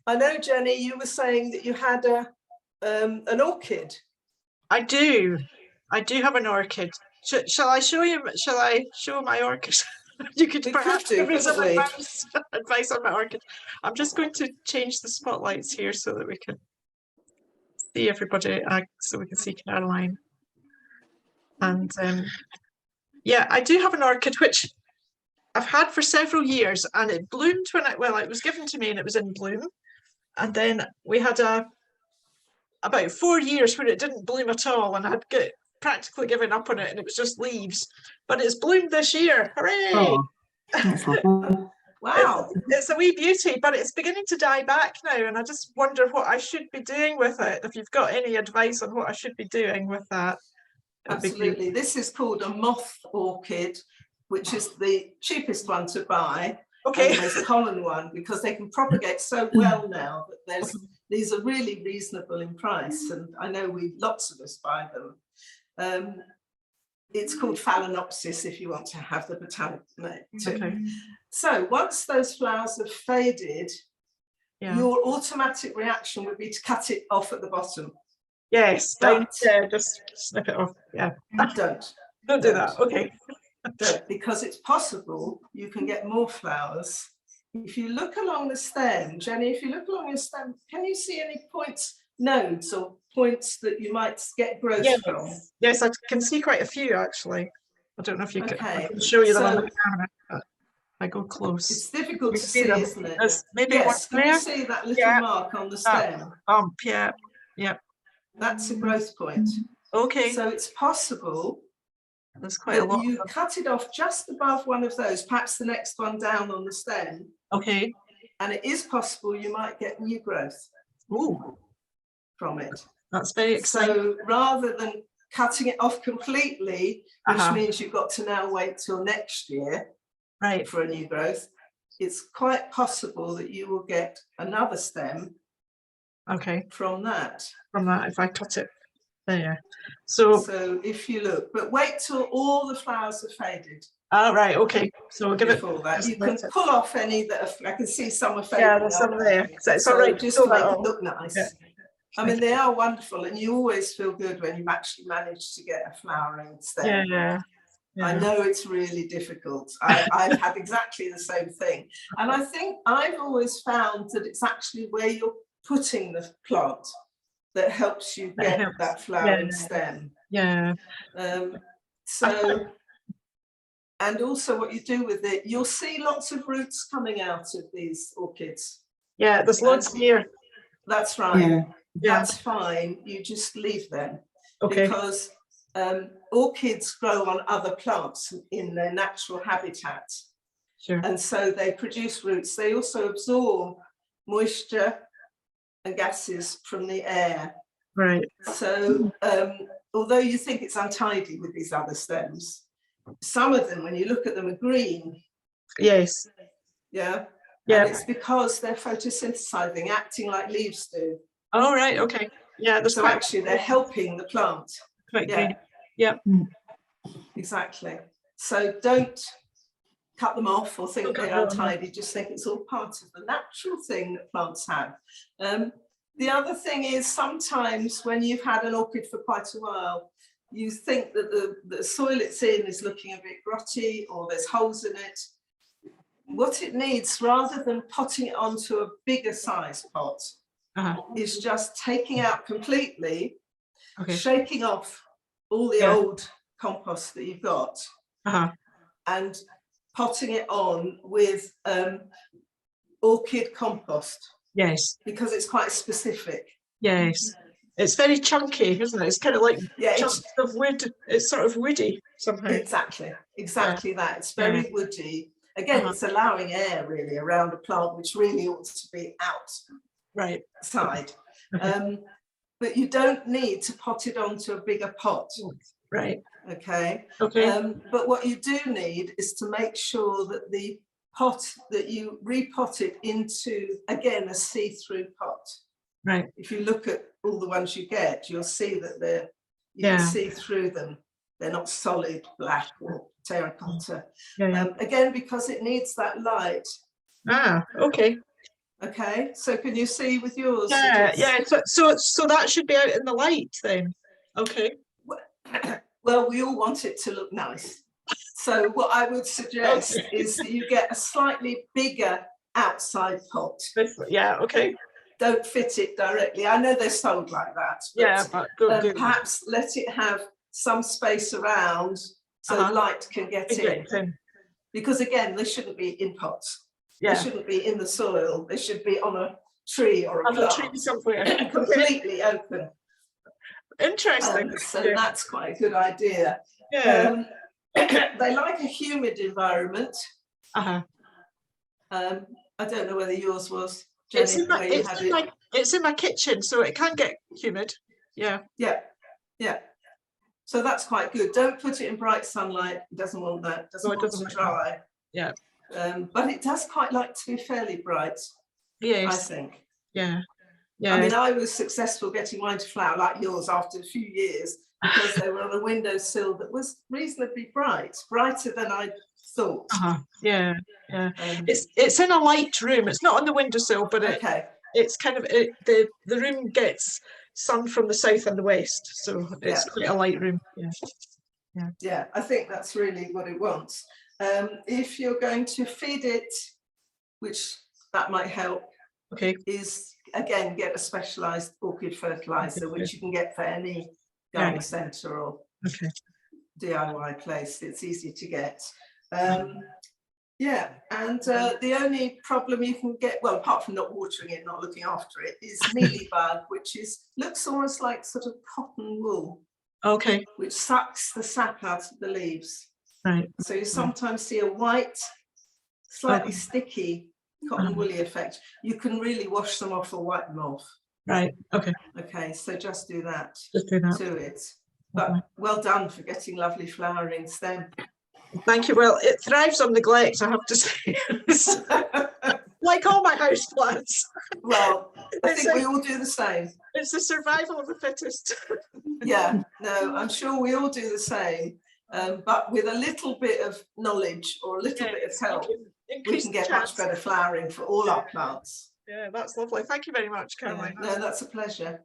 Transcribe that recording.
I know, Jenny, you were saying that you had an orchid. I do have an orchid. Shall I show you? Shall I show my orchid? You could perhaps give me some advice on my orchid. I'm just going to change the spotlights here so that we can see everybody, so we can see Caroline. And yeah, I do have an orchid which I've had for several years, and it bloomed when it was given to me and it was in bloom. And then we had about 4 years where it didn't bloom at all, and I'd practically given up on it, and it was just leaves. But it's bloomed this year. Hooray! Oh, that's lovely. Wow. It's a wee beauty, but it's beginning to die back now, and I just wonder what I should be doing with it. If you've got any advice on what I should be doing with that. Absolutely. This is called a moth orchid, which is the cheapest one to buy. Okay. And there's a common one because they can propagate so well now that these are really reasonable in price, and I know lots of us buy them. It's called Phalaenopsis if you want to have the botanical name too. Okay. So once those flowers have faded, your automatic reaction would be to cut it off at the bottom. Yes, just snip it off. Yeah. Don't do that. Okay. Don't, because it's possible you can get more flowers. If you look along the stem, Jenny, if you look along your stem, can you see any nodes or points that you might get growth from? Yes, I can see quite a few actually. I don't know if you can, I can show you them on the camera, but I go close. It's difficult to see, isn't it? Maybe yes, can you see that little mark on the stem? Yeah. That's a growth point. Okay. So it's possible there's quite a lot. You cut it off just above one of those, perhaps the next one down on the stem. Okay. And it is possible you might get new growth from it. That's very exciting. So rather than cutting it off completely, which means you've got to now wait till next year for a new growth, it's quite possible that you will get another stem from that. If I cut it. There. So if you look, but wait till all the flowers have faded. Oh, right, okay. So we'll give it. That. You can pull off any that I can see some are fading. Yeah, there's some there. So it's all right. Just to make it look nice. Yeah. I mean, they are wonderful, and you always feel good when you've actually managed to get a flowering stem. Yeah. I know it's really difficult. I've had exactly the same thing. And I think I've always found that it's actually where you're putting the plant that helps you get that flowering stem. Yeah. And also what you do with it, you'll see lots of roots coming out of these orchids. Yeah, there's lots here. That's right. That's fine. You just leave them. Because orchids grow on other plants in their natural habitat. Sure. And so they produce roots. They also absorb moisture and gases from the air. Right. So although you think it's untidy with these other stems, some of them, when you look at them, are green. Yes. Yeah. And it's because they're photosynthesizing, acting like leaves do. Oh, right. Okay. Yeah. So actually they're helping the plant. Green. Yeah. Exactly. So don't cut them off or think they're untidy, just think it's all part of the natural thing that plants have. The other thing is sometimes when you've had an orchid for quite a while, you think that the soil it's in is looking a bit grotty or there's holes in it. What it needs, rather than potting it onto a bigger size pot, is just taking out completely, shaking off all the old compost that you've got and potting it on with orchid compost. Yes. Because it's quite specific. Yes. It's very chunky, isn't it? It's kind of like chunks of wood. It's sort of woody somehow. Exactly that. It's very woody. Again, it's allowing air really around a plant, which really ought to be outside. But you don't need to pot it onto a bigger pot. Right. Okay. But what you do need is to make sure that the pot that you repot it into, again, a see-through pot. Right. If you look at all the ones you get, you'll see that you can see through them. They're not solid black or terracotta. Again, because it needs that light. Okay. Okay, so can you see with yours? Yeah, yeah. So that should be out in the light then. Okay. Well, we all want it to look nice. So what I would suggest Okay. is that you get a slightly bigger outside pot. Yeah. Okay. Don't fit it directly. I know they're sold like that, but, Yeah, but don't do that. perhaps let it have some space around so light can get in. Because again, they shouldn't be in pots. Yeah. They shouldn't be in the soil. They should be on a tree or a On a plant, tree somewhere. completely open. Interesting. So Yeah. that's quite a good idea. Yeah. They like a humid environment. Uh-huh. I don't know whether yours was, Jenny, It's in my kitchen, so it can get humid. Yeah. Yeah, yeah. So that's quite good. Don't put it in bright sunlight. It doesn't want that. It doesn't want to dry. Yeah. But it does quite like to be fairly bright. Yes. I think. Yeah. Yeah. I mean, I was successful getting mine to flower like yours after a few years because they were on a windowsill that was reasonably bright, brighter than I thought. Yeah. Yeah. It's in a light room. It's not on the windowsill, but it's kind of the room gets sun from the south and the west, so it's quite a light room. Yeah, I think that's really what it wants. If you're going to feed it, which that might help, is again get a specialized orchid fertilizer, which you can get for any garden centre or DIY place. It's easy to get. Yeah, and the only problem you can get, well, apart from not watering it, not looking after it, is mealybug, which looks almost like sort of cotton wool. Okay. Which sucks the sap out of the leaves. Right. So you sometimes see a white, slightly sticky cotton woolly effect. You can really wash them off or wipe them off. Right. Okay. Okay, so just do that. Just do that. To it. But well done for getting lovely flowering stem. Thank you. Well, it thrives on neglect, I have to say. Like all my house plants. Well, I think we all do the same. It's the survival of the fittest. Yeah, no, I'm sure we all do the same. But with a little bit of knowledge or a little bit of help, we can get much better flowering for all our plants. Yeah, that's lovely. Thank you very much, Caroline. No, that's a pleasure.